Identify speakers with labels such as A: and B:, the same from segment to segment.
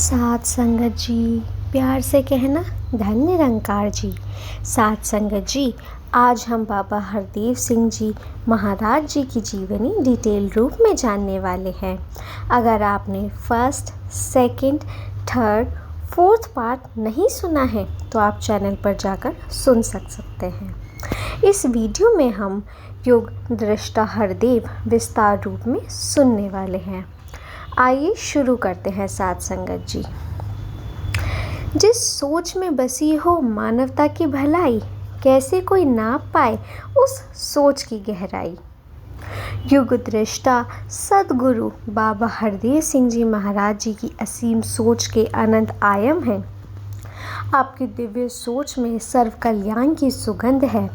A: साथ संगत जी, प्यार से कहना धन निरंकार जी। साथ संगत जी, आज हम बाबा हरदेव सिंह जी महाराज जी की जीवनी डिटेल रूप में जानने वाले हैं। अगर आपने first, second, third, fourth part नहीं सुना है तो आप चैनल पर जाकर सुन सकते हैं। इस वीडियो में हम युग दृष्टा हरदेव विस्तार रूप में सुनने वाले हैं। आइए शुरू करते हैं साथ संगत जी। जिस सोच में बसी हो मानवता की भलाई, कैसे कोई नाप पाए उस सोच की गहराई। युग दृष्टा सदगुरु बाबा हरदेव सिंह जी महाराज जी की असीम सोच के अनंत आयाम हैं। आपकी दिव्य सोच में सर्व कल्याण की सुगंध है,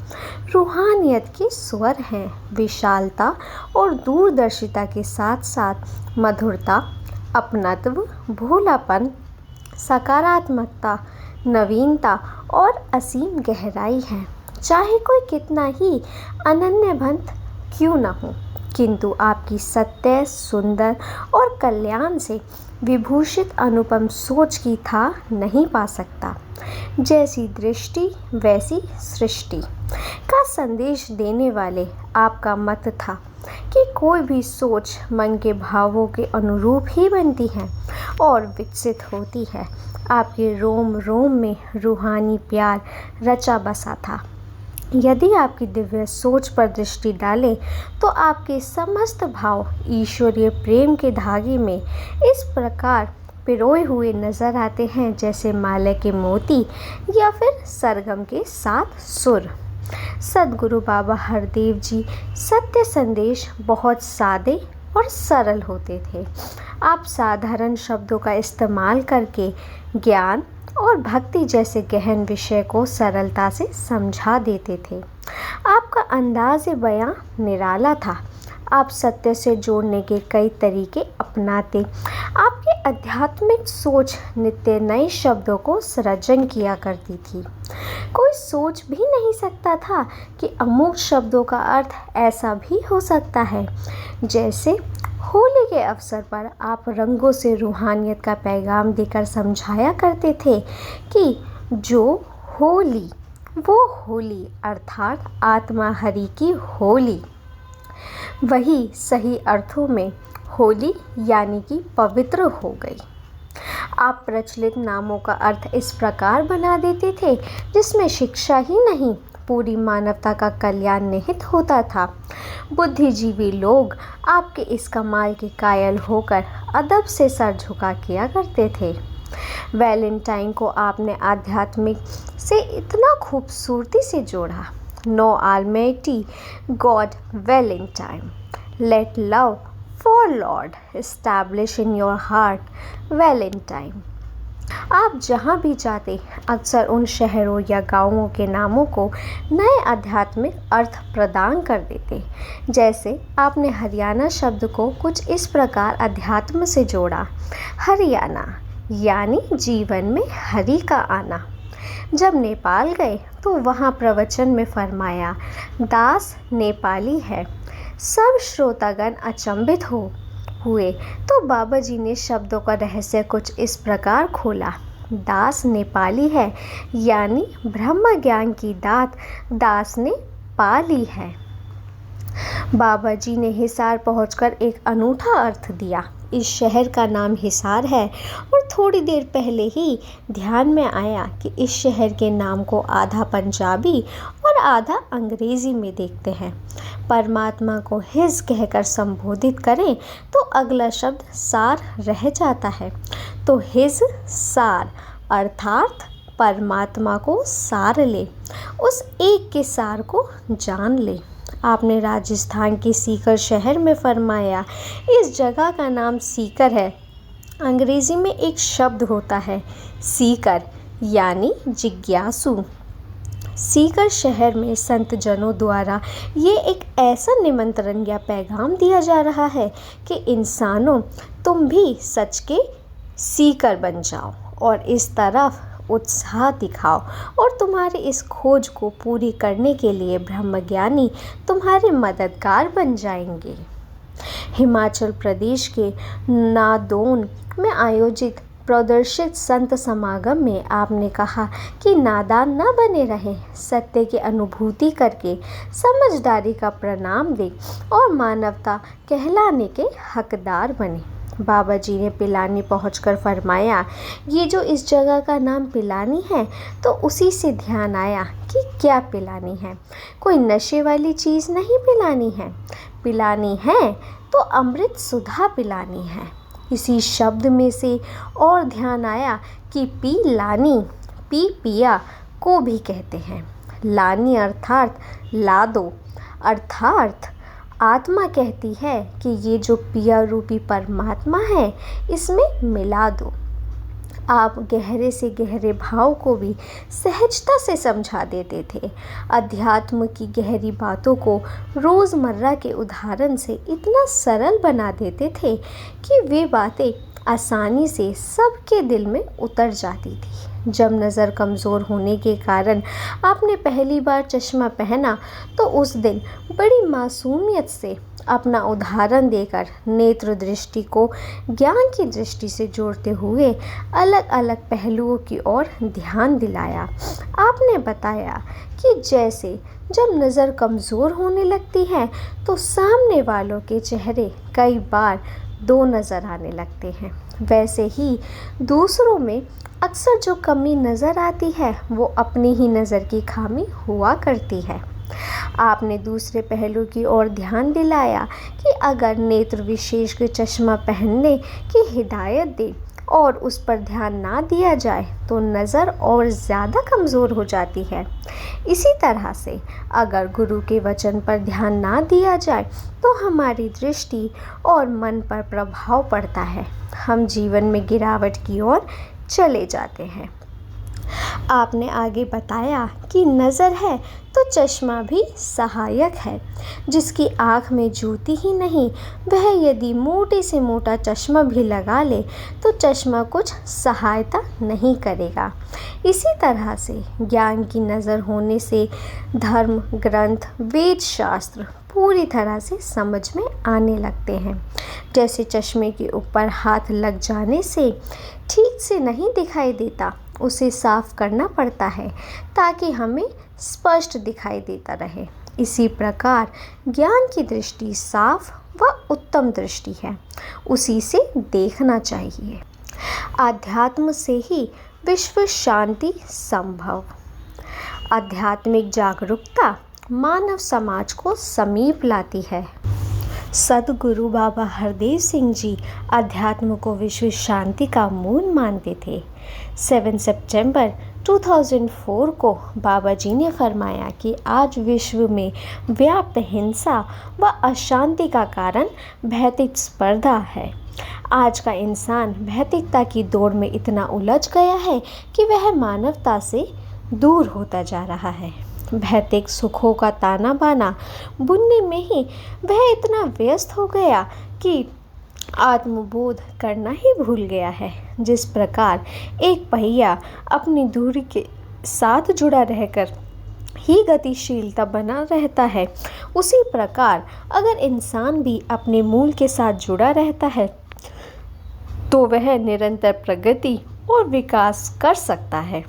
A: रूहानियत के स्वर हैं, विशालता और दूरदर्शिता के साथ साथ मधुरता, अपनत्व, भोलापन, सकारात्मकता, नवीनता और असीम गहराई है। चाहे कोई कितना ही अनन्यभंत क्यों न हो, किंतु आपकी सत्य, सुंदर और कल्याण से विभूषित अनुपम सोच की था नहीं पा सकता। जैसी दृष्टि वैसी सृष्टि का संदेश देने वाले आपका मत था कि कोई भी सोच मन के भावों के अनुरूप ही बनती है और विकसित होती है। आपके रोम रोम में रूहानी प्यार रचा बसा था। यदि आपकी दिव्य सोच पर दृष्टि डालें तो आपके समस्त भाव ईश्वरीय प्रेम के धागे में इस प्रकार पिरोए हुए नजर आते हैं जैसे माला के मोती या फिर सरगम के साथ सुर। सदगुरु बाबा हरदेव जी सत्य संदेश बहुत सादे और सरल होते थे। आप साधारण शब्दों का इस्तेमाल करके ज्ञान और भक्ति जैसे गहन विषय को सरलता से समझा देते थे। आपका अंदाज़ बयां निराला था। आप सत्य से जोड़ने के कई तरीके अपनाते। आपकी आध्यात्मिक सोच नित्य नए शब्दों को सृजन किया करती थी। कोई सोच भी नहीं सकता था कि अमूक शब्दों का अर्थ ऐसा भी हो सकता है। जैसे होली के अवसर पर आप रंगों से रूहानियत का पैगाम देकर समझाया करते थे कि जो होली वो होली अर्थात आत्मा हरि की होली। वही सही अर्थों में होली यानी कि पवित्र हो गई। आप प्रचलित नामों का अर्थ इस प्रकार बना देते थे जिसमें शिक्षा ही नहीं पूरी मानवता का कल्याण निहित होता था। बुद्धिजीवी लोग आपके इस कमाल के कायल होकर अदब से सर झुका किया करते थे। वैलेंटाइन को आपने आध्यात्मिक से इतना खूबसूरती से जोड़ा। No almighty God Valentine, let love for Lord establish in your heart Valentine. आप जहाँ भी जाते अक्सर उन शहरों या गांवों के नामों को नए आध्यात्मिक अर्थ प्रदान कर देते। जैसे आपने हरियाणा शब्द को कुछ इस प्रकार अध्यात्म से जोड़ा। हरियाणा यानी जीवन में हरि का आना। जब नेपाल गए तो वहाँ प्रवचन में फरमाया, दास नेपाली है। सब श्रोतागण अचंभित हुए तो बाबा जी ने शब्दों का रहस्य कुछ इस प्रकार खोला। दास नेपाली है यानी ब्रह्म ज्ञान की दात दास ने पा ली है। बाबा जी ने हिसार पहुंचकर एक अनूठा अर्थ दिया। इस शहर का नाम हिसार है और थोड़ी देर पहले ही ध्यान में आया कि इस शहर के नाम को आधा पंजाबी और आधा अंग्रेजी में देखते हैं। परमात्मा को हिज कहकर संबोधित करें तो अगला शब्द सार रह जाता है। तो हिज सार अर्थात परमात्मा को सार ले, उस एक के सार को जान ले। आपने राजस्थान के सीकर शहर में फरमाया, इस जगह का नाम सीकर है। अंग्रेजी में एक शब्द होता है सीकर यानी जिज्ञासु। सीकर शहर में संत जनों द्वारा ये एक ऐसा निमंत्रण या पैगाम दिया जा रहा है कि इंसानों तुम भी सच के सीकर बन जाओ और इस तरफ उत्साह दिखाओ और तुम्हारी इस खोज को पूरी करने के लिए ब्रह्मज्ञानी तुम्हारे मददगार बन जाएंगे। हिमाचल प्रदेश के नादौन में आयोजित प्रदर्शित संत समागम में आपने कहा कि नादान न बने रहें, सत्य की अनुभूति करके समझदारी का प्रणाम दें और मानवता कहलाने के हकदार बने। बाबा जी ने पिलानी पहुंचकर फरमाया, ये जो इस जगह का नाम पिलानी है, तो उसी से ध्यान आया कि क्या पिलानी है। कोई नशे वाली चीज़ नहीं पिलानी है, पिलानी है तो अमृत सुधा पिलानी है। इसी शब्द में से और ध्यान आया कि पी लानी, पी पिया को भी कहते हैं। लानी अर्थात ला दो, अर्थात आत्मा कहती है कि ये जो पिया रूपी परमात्मा है, इसमें मिला दो। आप गहरे से गहरे भाव को भी सहजता से समझा देते थे। अध्यात्म की गहरी बातों को रोज़मर्रा के उदाहरण से इतना सरल बना देते थे कि वे बातें आसानी से सबके दिल में उतर जाती थी। जब नज़र कमज़ोर होने के कारण आपने पहली बार चश्मा पहना, तो उस दिन बड़ी मासूमियत से अपना उदाहरण देकर नेत्र दृष्टि को ज्ञान की दृष्टि से जोड़ते हुए अलग अलग पहलुओं की ओर ध्यान दिलाया। आपने बताया कि जैसे जब नज़र कमज़ोर होने लगती है, तो सामने वालों के चेहरे कई बार दो नज़र आने लगते हैं, वैसे ही दूसरों में अक्सर जो कमी नज़र आती है, वो अपनी ही नज़र की खामी हुआ करती है। आपने दूसरे पहलू की ओर ध्यान दिलाया कि अगर नेत्र विशेष के चश्मा पहनने की हिदायत दे और उस पर ध्यान ना दिया जाए, तो नज़र और ज़्यादा कमज़ोर हो जाती है। इसी तरह से अगर गुरु के वचन पर ध्यान ना दिया जाए, तो हमारी दृष्टि और मन पर प्रभाव पड़ता है। हम जीवन में गिरावट की ओर चले जाते हैं। आपने आगे बताया कि नज़र है तो चश्मा भी सहायक है। जिसकी आँख में ज्योति ही नहीं, वह यदि मोटे से मोटा चश्मा भी लगा ले, तो चश्मा कुछ सहायता नहीं करेगा। इसी तरह से ज्ञान की नज़र होने से धर्म ग्रंथ, वेद शास्त्र पूरी तरह से समझ में आने लगते हैं। जैसे चश्मे के ऊपर हाथ लग जाने से ठीक से नहीं दिखाई देता, उसे साफ करना पड़ता है ताकि हमें स्पष्ट दिखाई देता रहे। इसी प्रकार ज्ञान की दृष्टि साफ व उत्तम दृष्टि है, उसी से देखना चाहिए। आध्यात्म से ही विश्व शांति संभव। आध्यात्मिक जागरूकता मानव समाज को समीप लाती है। सद्गुरु बाबा हरदेव सिंह जी अध्यात्म को विश्व शांति का मूल मानते थे। 7 सितंबर 2004 को बाबा जी ने फरमाया कि आज विश्व में व्याप्त हिंसा व अशांति का कारण भौतिक स्पर्धा है। आज का इंसान भौतिकता की दौड़ में इतना उलझ गया है कि वह मानवता से दूर होता जा रहा है। भौतिक सुखों का ताना बाना बुनने में ही वह इतना व्यस्त हो गया कि आत्मबोध करना ही भूल गया है। जिस प्रकार एक पहिया अपनी दूरी के साथ जुड़ा रहकर ही गतिशीलता बना रहता है, उसी प्रकार अगर इंसान भी अपने मूल के साथ जुड़ा रहता है, तो वह निरंतर प्रगति और विकास कर सकता है।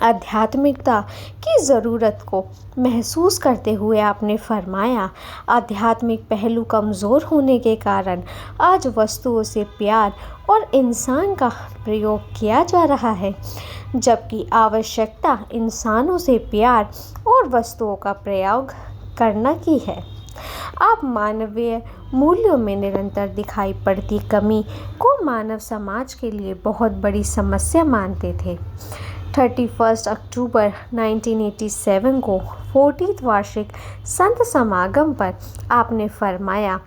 A: आध्यात्मिकता की ज़रूरत को महसूस करते हुए आपने फरमाया, आध्यात्मिक पहलू कमज़ोर होने के कारण आज वस्तुओं से प्यार और इंसान का प्रयोग किया जा रहा है, जबकि आवश्यकता इंसानों से प्यार और वस्तुओं का प्रयोग करना की है। आप मानवीय मूल्यों में निरंतर दिखाई पड़ती कमी को मानव समाज के लिए बहुत बड़ी समस्या मानते थे। 31 अक्टूबर 1987 को 40th वार्षिक संत समागम पर आपने फरमाया,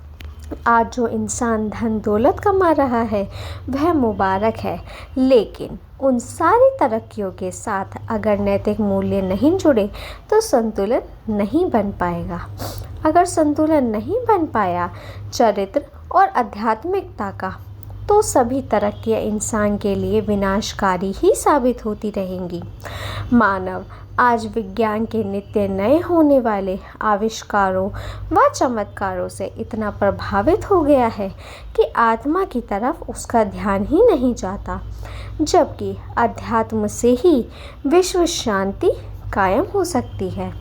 A: आज जो इंसान धन दौलत कमा रहा है वह मुबारक है, लेकिन उन सारी तरक्कियों के साथ अगर नैतिक मूल्य नहीं जुड़े तो संतुलन नहीं बन पाएगा। अगर संतुलन नहीं बन पाया चरित्र और आध्यात्मिकता का, तो सभी तरक्कियां इंसान के लिए विनाशकारी ही साबित होती रहेंगी। मानव आज विज्ञान के नित्य नए होने वाले आविष्कारों व चमत्कारों से इतना प्रभावित हो गया है कि आत्मा की तरफ उसका ध्यान ही नहीं जाता, जबकि अध्यात्म से ही विश्व शांति कायम हो सकती है।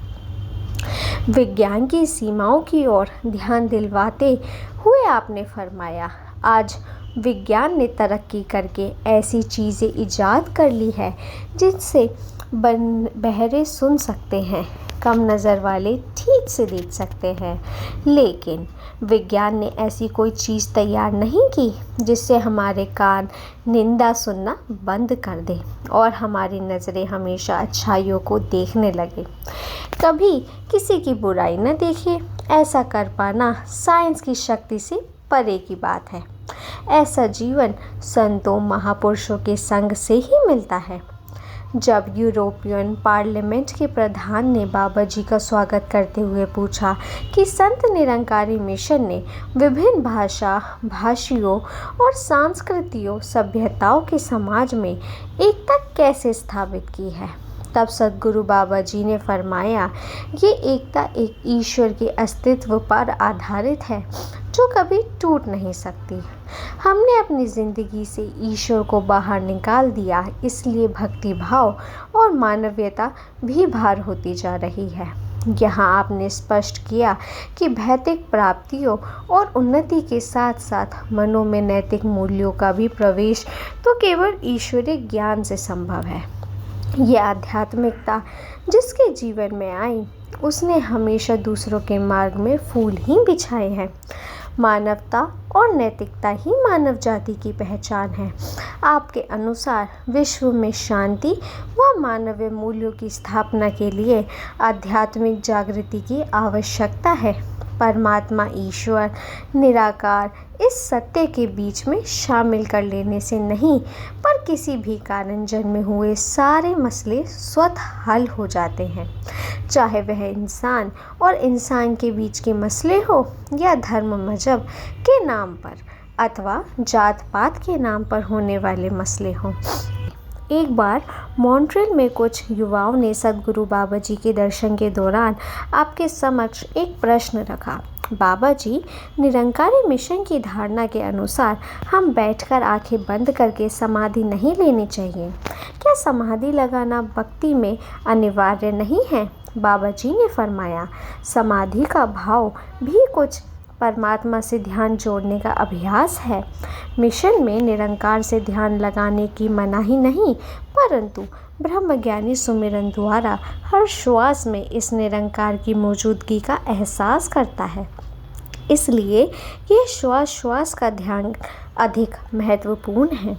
A: विज्ञान की सीमाओं की ओर ध्यान दिलवाते हुए आपने फरमाया, आज विज्ञान ने तरक्की करके ऐसी चीज़ें इजाद कर ली है जिनसे बहरे सुन सकते हैं, कम नज़र वाले ठीक से देख सकते हैं, लेकिन विज्ञान ने ऐसी कोई चीज़ तैयार नहीं की जिससे हमारे कान निंदा सुनना बंद कर दे और हमारी नज़रें हमेशा अच्छाइयों को देखने लगे, कभी किसी की बुराई न देखे। ऐसा कर पाना साइंस की शक्ति से परे की बात है। ऐसा जीवन संतों महापुरुषों के संग से ही मिलता है। जब यूरोपियन पार्लियामेंट के प्रधान ने बाबा जी का स्वागत करते हुए पूछा कि संत निरंकारी मिशन ने विभिन्न भाषियों और सांस्कृतियों सभ्यताओं के समाज में एकता कैसे स्थापित की है, तब सद्गुरु बाबा जी ने फरमाया, ये एकता एक ईश्वर के अस्तित्व पर आधारित है जो कभी टूट नहीं सकती। हमने अपनी ज़िंदगी से ईश्वर को बाहर निकाल दिया, इसलिए भक्ति भाव और मानवीयता भी भार होती जा रही है। यहाँ आपने स्पष्ट किया कि भौतिक प्राप्तियों और उन्नति के साथ साथ मनों में नैतिक मूल्यों का भी प्रवेश तो केवल ईश्वरीय ज्ञान से संभव है। यह आध्यात्मिकता जिसके जीवन में आई, उसने हमेशा दूसरों के मार्ग में फूल ही बिछाए हैं। मानवता और नैतिकता ही मानव जाति की पहचान है। आपके अनुसार विश्व में शांति व मानवीय मूल्यों की स्थापना के लिए आध्यात्मिक जागृति की आवश्यकता है। परमात्मा ईश्वर निराकार इस सत्य के बीच में शामिल कर लेने से नहीं, पर किसी भी कारण जन्मे हुए सारे मसले स्वतः हल हो जाते हैं, चाहे वह इंसान और इंसान के बीच के मसले हो या धर्म मजहब के नाम पर अथवा जात पात के नाम पर होने वाले मसले हों। एक बार मॉन्ट्रियल में कुछ युवाओं ने सद्गुरु बाबा जी के दर्शन के दौरान आपके समक्ष एक प्रश्न रखा, बाबा जी, निरंकारी मिशन की धारणा के अनुसार हम बैठकर आंखें बंद करके समाधि नहीं लेनी चाहिए, क्या समाधि लगाना भक्ति में अनिवार्य नहीं है? बाबा जी ने फरमाया, समाधि का भाव भी कुछ परमात्मा से ध्यान जोड़ने का अभ्यास है। मिशन में निरंकार से ध्यान लगाने की मनाही नहीं, परंतु ब्रह्मज्ञानी सुमिरन द्वारा हर श्वास में इस निरंकार की मौजूदगी का एहसास करता है। इसलिए यह श्वास श्वास का ध्यान अधिक महत्वपूर्ण है।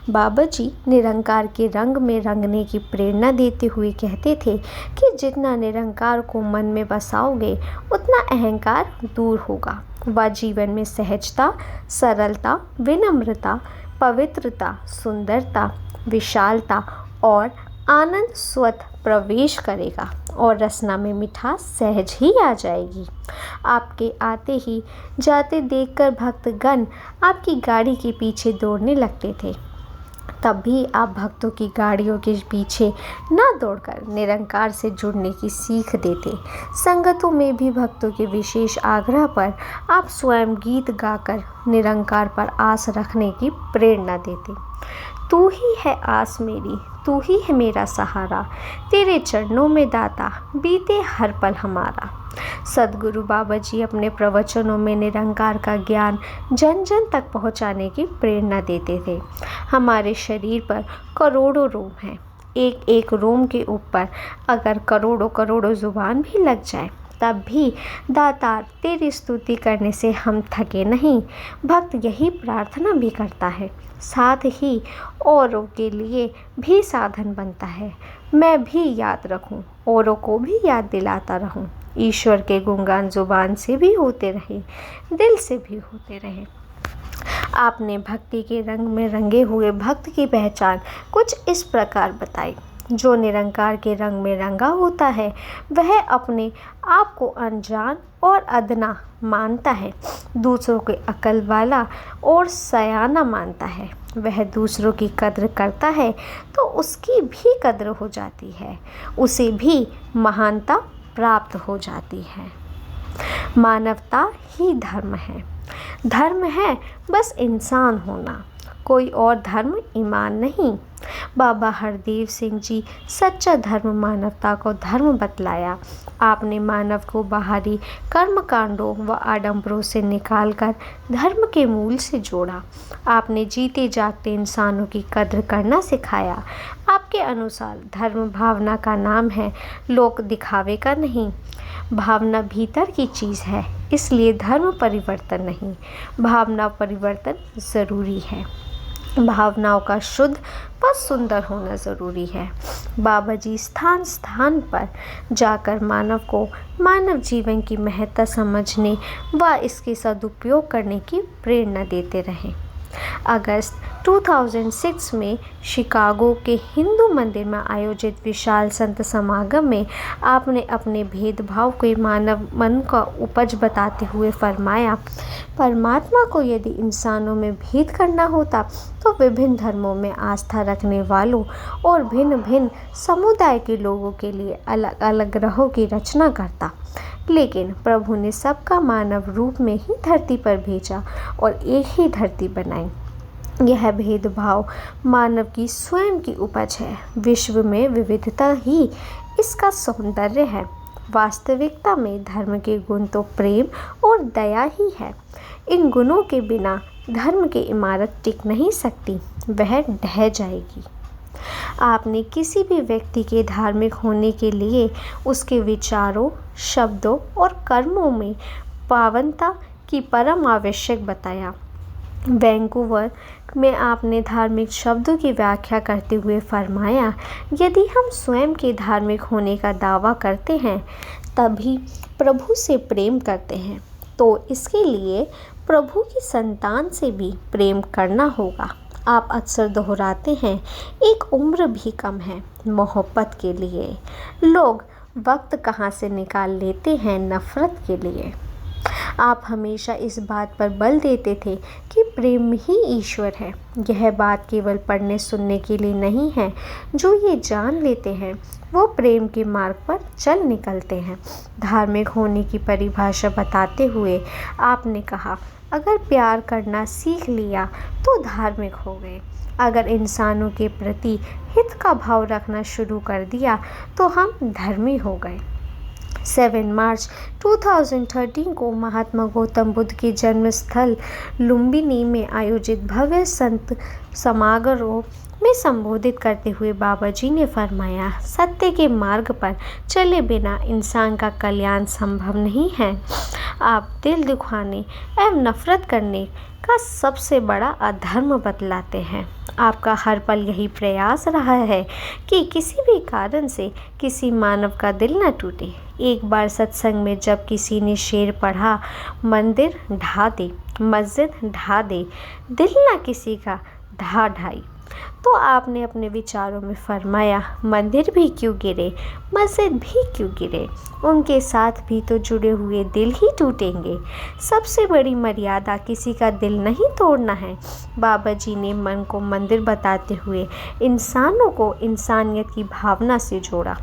A: बाबा जी निरंकार के रंग में रंगने की प्रेरणा देते हुए कहते थे कि जितना निरंकार को मन में बसाओगे उतना अहंकार दूर होगा व जीवन में सहजता, सरलता, विनम्रता, पवित्रता, सुंदरता, विशालता और आनंद स्वतः प्रवेश करेगा और रसना में मिठास सहज ही आ जाएगी। आपके आते ही जाते देखकर भक्तगण आपकी गाड़ी के पीछे दौड़ने लगते थे, तब भी आप भक्तों की गाड़ियों के पीछे ना दौड़कर निरंकार से जुड़ने की सीख देते। संगतों में भी भक्तों के विशेष आग्रह पर आप स्वयं गीत गाकर निरंकार पर आस रखने की प्रेरणा देते। तू ही है आस मेरी, तू ही है मेरा सहारा, तेरे चरणों में दाता बीते हर पल हमारा। सद्गुरु बाबा जी अपने प्रवचनों में निरंकार का ज्ञान जन जन तक पहुंचाने की प्रेरणा देते थे। हमारे शरीर पर करोड़ों रोम हैं, एक एक रोम के ऊपर अगर करोड़ों करोड़ों जुबान भी लग जाए तब भी दातार तेरी स्तुति करने से हम थके नहीं। भक्त यही प्रार्थना भी करता है, साथ ही औरों के लिए भी साधन बनता है। मैं भी याद रखूं, औरों को भी याद दिलाता रहूं। ईश्वर के गुणगान जुबान से भी होते रहे, दिल से भी होते रहे। आपने भक्ति के रंग में रंगे हुए भक्त की पहचान कुछ इस प्रकार बताई। जो निरंकार के रंग में रंगा होता है वह अपने आप को अनजान और अदना मानता है, दूसरों के अक्ल वाला और सयाना मानता है। वह दूसरों की कद्र करता है तो उसकी भी कद्र हो जाती है, उसे भी महानता प्राप्त हो जाती है। मानवता ही धर्म है। धर्म है बस इंसान होना, कोई और धर्म ईमान नहीं। बाबा हरदेव सिंह जी सच्चा धर्म मानवता को धर्म बतलाया। आपने मानव को बाहरी कर्म कांडों व आडंबरों से निकालकर धर्म के मूल से जोड़ा। आपने जीते जागते इंसानों की कद्र करना सिखाया। आपके अनुसार धर्म भावना का नाम है, लोक दिखावे का नहीं। भावना भीतर की चीज़ है, इसलिए धर्म परिवर्तन नहीं, भावना परिवर्तन ज़रूरी है। भावनाओं का शुद्ध व सुंदर होना ज़रूरी है। बाबा जी स्थान स्थान पर जाकर मानव को मानव जीवन की महत्ता समझने व इसके सदुपयोग करने की प्रेरणा देते रहे। अगस्त 2006 में शिकागो के हिंदू मंदिर में आयोजित विशाल संत समागम में आपने अपने भेदभाव के मानव मन का उपज बताते हुए फरमाया, परमात्मा को यदि इंसानों में भेद करना होता तो विभिन्न धर्मों में आस्था रखने वालों और भिन्न भिन्न समुदाय के लोगों के लिए अलग अलग ग्रहों की रचना करता, लेकिन प्रभु ने सबका मानव रूप में ही धरती पर भेजा और एक ही धरती बनाई। यह भेदभाव मानव की स्वयं की उपज है। विश्व में विविधता ही इसका सौंदर्य है। वास्तविकता में धर्म के गुण तो प्रेम और दया ही है। इन गुणों के बिना धर्म की इमारत टिक नहीं सकती, वह ढह जाएगी। आपने किसी भी व्यक्ति के धार्मिक होने के लिए उसके विचारों, शब्दों और कर्मों में पावनता की परम आवश्यक बताया। वैंकूवर में आपने धार्मिक शब्दों की व्याख्या करते हुए फरमाया, यदि हम स्वयं के धार्मिक होने का दावा करते हैं तभी प्रभु से प्रेम करते हैं, तो इसके लिए प्रभु की संतान से भी प्रेम करना होगा। आप अक्सर दोहराते हैं, एक उम्र भी कम है मोहब्बत के लिए। लोग वक्त कहाँ से निकाल लेते हैं नफ़रत के लिए। आप हमेशा इस बात पर बल देते थे कि प्रेम ही ईश्वर है। यह बात केवल पढ़ने सुनने के लिए नहीं है। जो ये जान लेते हैं वो प्रेम के मार्ग पर चल निकलते हैं। धार्मिक होने की परिभाषा बताते हुए आपने कहा, अगर प्यार करना सीख लिया तो धार्मिक हो गए। अगर इंसानों के प्रति हित का भाव रखना शुरू कर दिया तो हम धर्मी हो गए। 7 मार्च 2013 को महात्मा गौतम बुद्ध के जन्म स्थल लुम्बिनी में आयोजित भव्य संत समारोह में संबोधित करते हुए बाबा जी ने फरमाया, सत्य के मार्ग पर चले बिना इंसान का कल्याण संभव नहीं है। आप दिल दुखाने एवं नफरत करने का सबसे बड़ा अधर्म बतलाते हैं। आपका हर पल यही प्रयास रहा है कि किसी भी कारण से किसी मानव का दिल न टूटे। एक बार सत्संग में जब किसी ने शेर पढ़ा, मंदिर ढा दे, मस्जिद ढा दे, दिल न किसी का ढा ढाई, तो आपने अपने विचारों में फरमाया, मंदिर भी क्यों गिरे, मस्जिद भी क्यों गिरे, उनके साथ भी तो जुड़े हुए दिल ही टूटेंगे। सबसे बड़ी मर्यादा किसी का दिल नहीं तोड़ना है। बाबा जी ने मन को मंदिर बताते हुए इंसानों को इंसानियत की भावना से जोड़ा।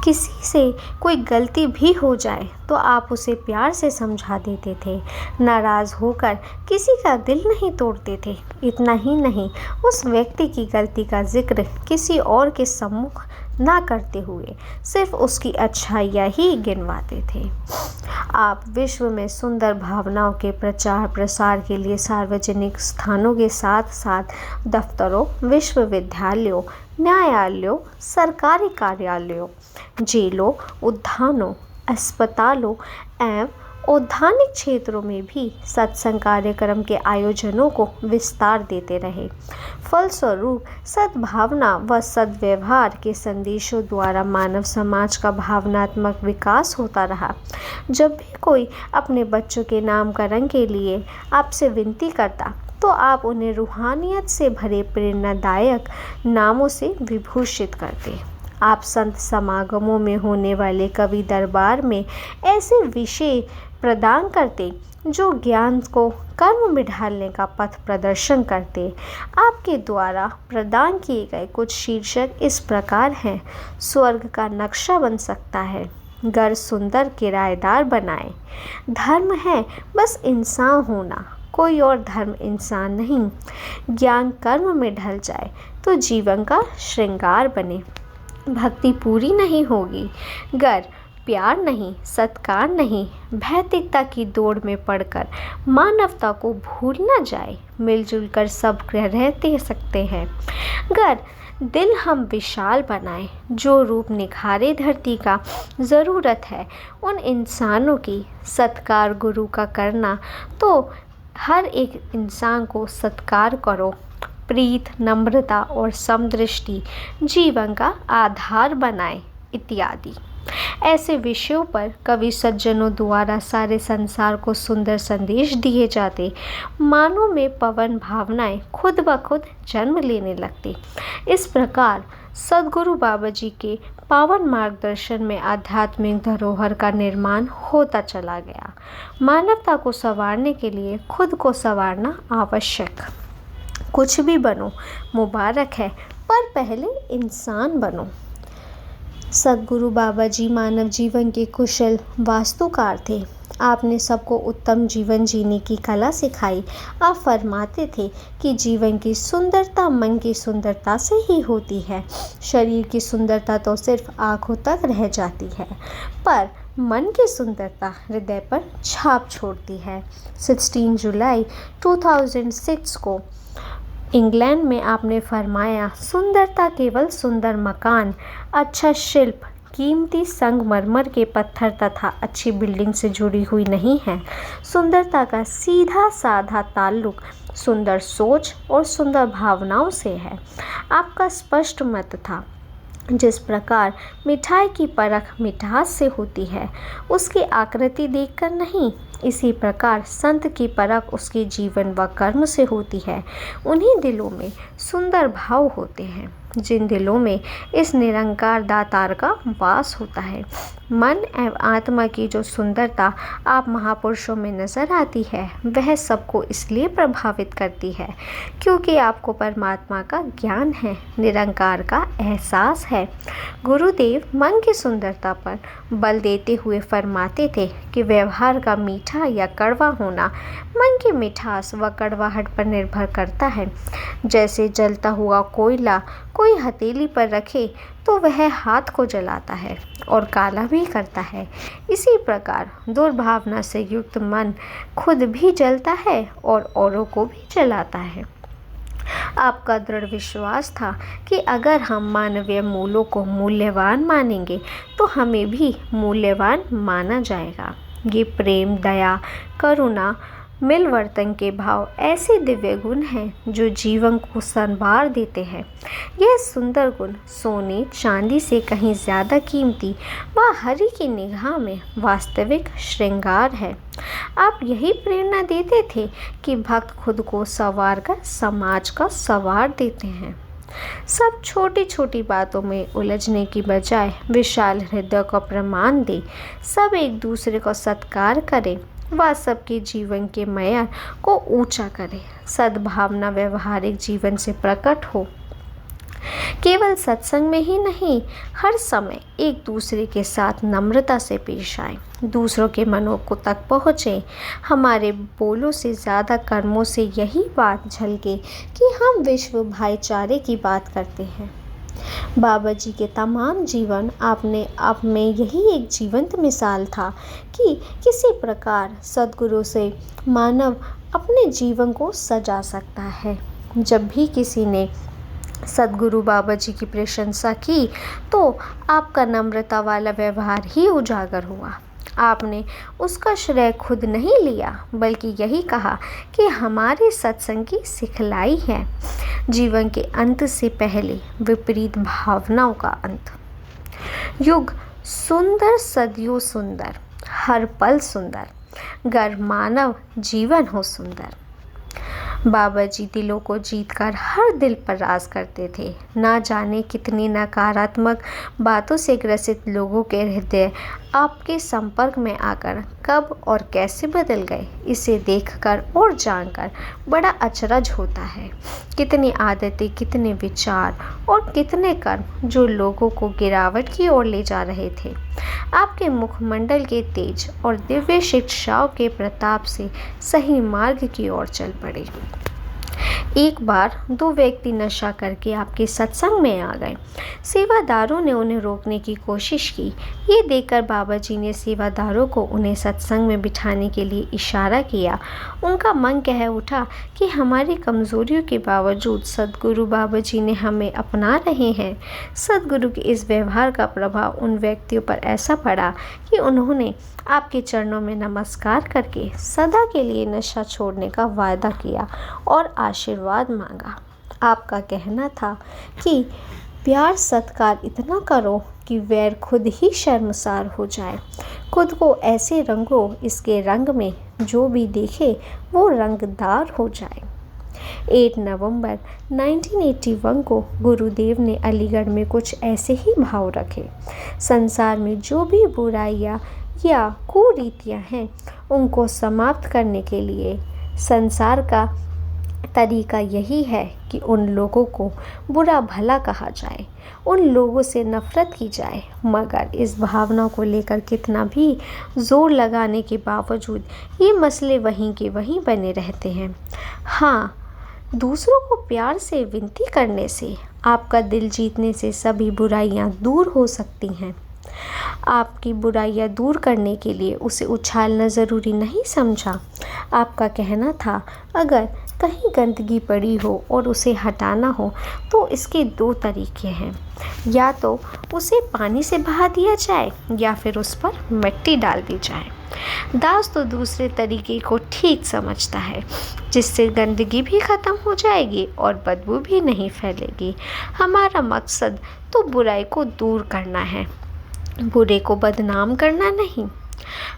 A: किसी से कोई गलती भी हो जाए तो आप उसे प्यार से समझा देते थे। नाराज़ होकर किसी का दिल नहीं तोड़ते थे। इतना ही नहीं, उस व्यक्ति की गलती का जिक्र किसी और के सम्मुख ना करते हुए सिर्फ उसकी अच्छाइयाँ ही गिनवाते थे। आप विश्व में सुंदर भावनाओं के प्रचार प्रसार के लिए सार्वजनिक स्थानों के साथ साथ दफ्तरों, विश्वविद्यालयों, न्यायालयों, सरकारी कार्यालयों, जेलों, उद्यानों, अस्पतालों एवं औद्यानिक क्षेत्रों में भी सत्संग कार्यक्रम के आयोजनों को विस्तार देते रहे। फलस्वरूप सद्भावना व सद्व्यवहार के संदेशों द्वारा मानव समाज का भावनात्मक विकास होता रहा। जब भी कोई अपने बच्चों के नामकरण के लिए आपसे विनती करता तो आप उन्हें रूहानियत से भरे प्रेरणादायक नामों से विभूषित करते। आप संत समागमों में होने वाले कवि दरबार में ऐसे विषय प्रदान करते जो ज्ञान को कर्म में ढालने का पथ प्रदर्शन करते। आपके द्वारा प्रदान किए गए कुछ शीर्षक इस प्रकार हैं। स्वर्ग का नक्शा बन सकता है, घर सुंदर किराएदार बनाए, धर्म है बस इंसान होना, कोई और धर्म इंसान नहीं, ज्ञान कर्म में ढल जाए तो जीवन का श्रृंगार बने, भक्ति पूरी नहीं होगी, घर प्यार नहीं, सत्कार नहीं, भौतिकता की दौड़ में पड़कर मानवता को भूल न जाए, मिलजुल कर सब रहते सकते हैं। घर दिल हम विशाल बनाए, जो रूप निखारे धरती का ज़रूरत है उन इंसानों की सत्कार गुरु का करना, तो हर एक इंसान को सत्कार करो। प्रीत, नम्रता और समदृष्टि जीवन का आधार बनाए इत्यादि। ऐसे विषयों पर कवि सज्जनों द्वारा सारे संसार को सुंदर संदेश दिए जाते। मानव में पवन भावनाएं खुद ब खुद जन्म लेने लगती। इस प्रकार सद्गुरु बाबा जी के पावन मार्गदर्शन में आध्यात्मिक धरोहर का निर्माण होता चला गया। मानवता को संवारने के लिए खुद को संवारना आवश्यक। कुछ भी बनो मुबारक है, पर पहले इंसान बनो। सद्गुरु बाबा जी मानव जीवन के कुशल वास्तुकार थे। आपने सबको उत्तम जीवन जीने की कला सिखाई। आप फरमाते थे कि जीवन की सुंदरता मन की सुंदरता से ही होती है। शरीर की सुंदरता तो सिर्फ आँखों तक रह जाती है, पर मन की सुंदरता हृदय पर छाप छोड़ती है। 16 जुलाई 2006 को इंग्लैंड में आपने फरमाया, सुंदरता केवल सुंदर मकान, अच्छा शिल्प, कीमती संगमरमर के पत्थर तथा अच्छी बिल्डिंग से जुड़ी हुई नहीं है। सुंदरता का सीधा साधा ताल्लुक सुंदर सोच और सुंदर भावनाओं से है। आपका स्पष्ट मत था, जिस प्रकार मिठाई की परख मिठास से होती है, उसकी आकृति देखकर नहीं, इसी प्रकार संत की परख उसके जीवन व कर्म से होती है। उन्हीं दिलों में सुंदर भाव होते हैं जिन दिलों में इस निरंकार दातार का वास होता है। मन एवं आत्मा की जो सुंदरता आप महापुरुषों में नज़र आती है, वह सबको इसलिए प्रभावित करती है क्योंकि आपको परमात्मा का ज्ञान है, निरंकार का एहसास है। गुरुदेव मन की सुंदरता पर बल देते हुए फरमाते थे कि व्यवहार का मीठा या कड़वा होना मन की मिठास व कड़वाहट पर निर्भर करता है। जैसे जलता हुआ कोयला कोई हथेली पर रखे तो वह हाथ को जलाता है और काला भी करता है, इसी प्रकार दुर्भावना से युक्त मन खुद भी जलता है और औरों को भी जलाता है। आपका दृढ़ विश्वास था कि अगर हम मानवीय मूल्यों को मूल्यवान मानेंगे तो हमें भी मूल्यवान माना जाएगा। ये प्रेम, दया, करुणा, मिलवर्तन के भाव ऐसे दिव्य गुण हैं जो जीवन को संवार देते हैं। यह सुंदर गुण सोने चांदी से कहीं ज़्यादा कीमती व हरि की निगाह में वास्तविक श्रृंगार है। आप यही प्रेरणा देते थे कि भक्त खुद को संवार कर समाज का संवार देते हैं। सब छोटी छोटी बातों में उलझने की बजाय विशाल हृदय को प्रमाण दे, सब एक दूसरे को सत्कार करें, वह सबके जीवन के मयार को ऊंचा करे। सद्भावना व्यवहारिक जीवन से प्रकट हो। केवल सत्संग में ही नहीं, हर समय एक दूसरे के साथ नम्रता से पेश आए, दूसरों के मनों को तक पहुँचे। हमारे बोलों से ज़्यादा कर्मों से यही बात झलके कि हम विश्व भाईचारे की बात करते हैं। बाबा जी के तमाम जीवन आप में यही एक जीवंत मिसाल था कि किसी प्रकार सद्गुरु से मानव अपने जीवन को सजा सकता है। जब भी किसी ने सद्गुरु बाबा जी की प्रशंसा की तो आपका नम्रता वाला व्यवहार ही उजागर हुआ। आपने उसका श्रेय खुद नहीं लिया, बल्कि यही कहा कि हमारे सत्संग की सिखलाई है, जीवन के अंत से पहले विपरीत भावनाओं का अंत। युग सुंदर, सदियों सुंदर, हर पल सुंदर, गर मानव जीवन हो सुंदर। बाबा जी दिलों को जीतकर हर दिल पर राज करते थे। ना जाने कितनी नकारात्मक बातों से ग्रसित लोगों के हृदय आपके संपर्क में आकर कब और कैसे बदल गए, इसे देखकर और जानकर बड़ा अचरज होता है। कितनी आदतें, कितने विचार और कितने कर्म जो लोगों को गिरावट की ओर ले जा रहे थे, आपके मुखमंडल के तेज और दिव्य शिक्षाओं के प्रताप से सही मार्ग की ओर चल पड़े। एक बार दो व्यक्ति नशा करके आपके सत्संग में आ गए। सेवादारों ने उन्हें रोकने की कोशिश की। ये देखकर बाबा जी ने सेवादारों को उन्हें सत्संग में बिठाने के लिए इशारा किया। उनका मन कह उठा कि हमारी कमजोरियों के बावजूद सद्गुरु बाबा जी ने हमें अपना रहे हैं। सद्गुरु के इस व्यवहार का प्रभाव उन व्यक्तियों पर ऐसा पड़ा कि उन्होंने आपके चरणों में नमस्कार करके सदा के लिए नशा छोड़ने का वायदा किया और आशीर्वाद मांगा। आपका कहना था कि प्यार सत्कार इतना करो कि वैर खुद ही शर्मसार हो जाए। खुद को ऐसे रंगो इसके रंग में जो भी देखे वो रंगदार हो जाए। 8 नवंबर 1981 को गुरुदेव ने अलीगढ़ में कुछ ऐसे ही भाव रखे। संसार में जो भी बुराइयां या कुरीतियां हैं उनको समाप्त करने के लिए संसार का तरीका यही है कि उन लोगों को बुरा भला कहा जाए, उन लोगों से नफरत की जाए। मगर इस भावना को लेकर कितना भी जोर लगाने के बावजूद ये मसले वहीं के वहीं बने रहते हैं। हाँ, दूसरों को प्यार से विनती करने से, आपका दिल जीतने से सभी बुराइयां दूर हो सकती हैं। आपकी बुराइयां दूर करने के लिए उसे उछालना ज़रूरी नहीं समझा। आपका कहना था अगर कहीं गंदगी पड़ी हो और उसे हटाना हो तो इसके 2 तरीके हैं, या तो उसे पानी से बहा दिया जाए या फिर उस पर मिट्टी डाल दी जाए। दास तो दूसरे तरीके को ठीक समझता है, जिससे गंदगी भी ख़त्म हो जाएगी और बदबू भी नहीं फैलेगी। हमारा मकसद तो बुराई को दूर करना है, बुरे को बदनाम करना नहीं।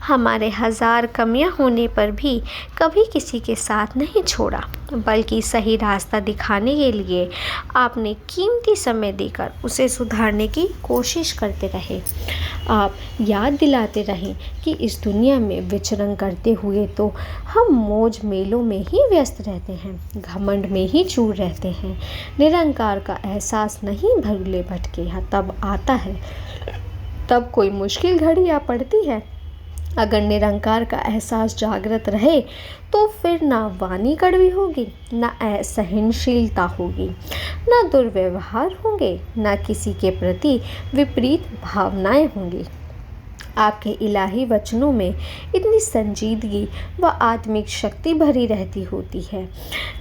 A: हमारे 1000 कमियां होने पर भी कभी किसी के साथ नहीं छोड़ा, बल्कि सही रास्ता दिखाने के लिए आपने कीमती समय देकर उसे सुधारने की कोशिश करते रहे। आप याद दिलाते रहें कि इस दुनिया में विचरण करते हुए तो हम मौज मेलों में ही व्यस्त रहते हैं, घमंड में ही चूर रहते हैं। निरंकार का एहसास नहीं भगले भटके तब आता है, तब कोई मुश्किल घड़ी आ पड़ती है। अगर निरंकार का एहसास जागृत रहे तो फिर ना वाणी कड़वी होगी, ना असहनशीलता होगी, ना दुर्व्यवहार होंगे, ना किसी के प्रति विपरीत भावनाएं होंगी। आपके इलाही वचनों में इतनी संजीदगी व आत्मिक शक्ति भरी रहती होती है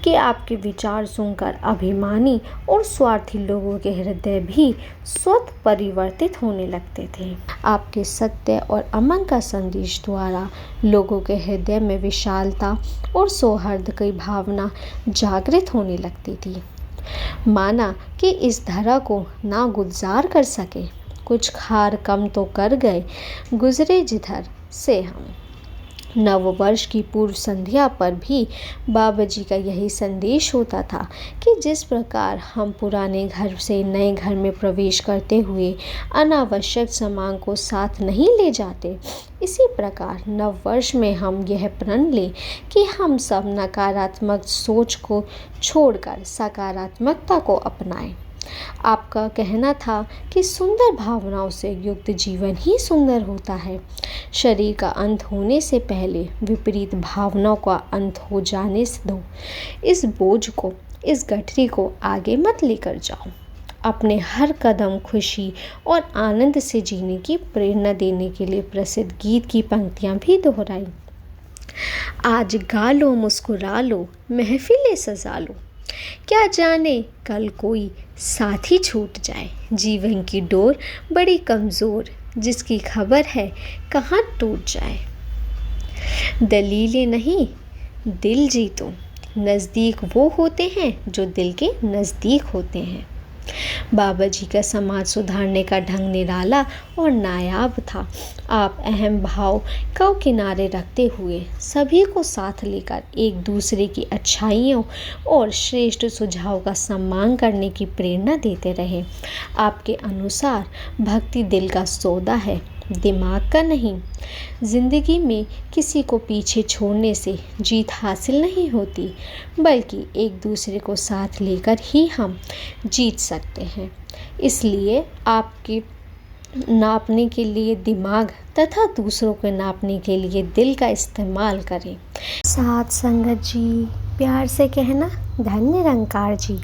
A: कि आपके विचार सुनकर अभिमानी और स्वार्थी लोगों के हृदय भी स्वतः परिवर्तित होने लगते थे। आपके सत्य और अमन का संदेश द्वारा लोगों के हृदय में विशालता और सौहार्द की भावना जागृत होने लगती थी। माना कि इस धरा को ना गुलजार कर सके, कुछ खार कम तो कर गए गुजरे जिधर से हम। नववर्ष की पूर्व संध्या पर भी बाबा जी का यही संदेश होता था कि जिस प्रकार हम पुराने घर से नए घर में प्रवेश करते हुए अनावश्यक सामान को साथ नहीं ले जाते, इसी प्रकार नववर्ष में हम यह प्रण लें कि हम सब नकारात्मक सोच को छोड़कर सकारात्मकता को अपनाएं। आपका कहना था कि सुंदर भावनाओं से युक्त जीवन ही सुंदर होता है। शरीर का अंत होने से पहले विपरीत भावनाओं का अंत हो जाने से दो। इस बोझ को, इस गठरी को आगे मत लेकर जाओ। अपने हर कदम खुशी और आनंद से जीने की प्रेरणा देने के लिए प्रसिद्ध गीत की पंक्तियां भी दोहराई। आज गा लो, मुस्कुरा लो, महफिलें सजा लो, क्या जाने कल कोई साथी छूट जाए। जीवन की डोर बड़ी कमज़ोर, जिसकी खबर है कहाँ टूट जाए। दलीलें नहीं, दिल जीतो, नज़दीक वो होते हैं जो दिल के नज़दीक होते हैं। बाबा जी का समाज सुधारने का ढंग निराला और नायाब था। आप अहम भाव को किनारे रखते हुए सभी को साथ लेकर एक दूसरे की अच्छाइयों और श्रेष्ठ सुझाव का सम्मान करने की प्रेरणा देते रहे। आपके अनुसार भक्ति दिल का सौदा है, दिमाग का नहीं। जिंदगी में किसी को पीछे छोड़ने से जीत हासिल नहीं होती, बल्कि एक दूसरे को साथ लेकर ही हम जीत सकते हैं। इसलिए आपके नापने के लिए दिमाग तथा दूसरों को नापने के लिए दिल का इस्तेमाल करें। साथ संगत जी, प्यार से कहना धन्य निरंकार जी।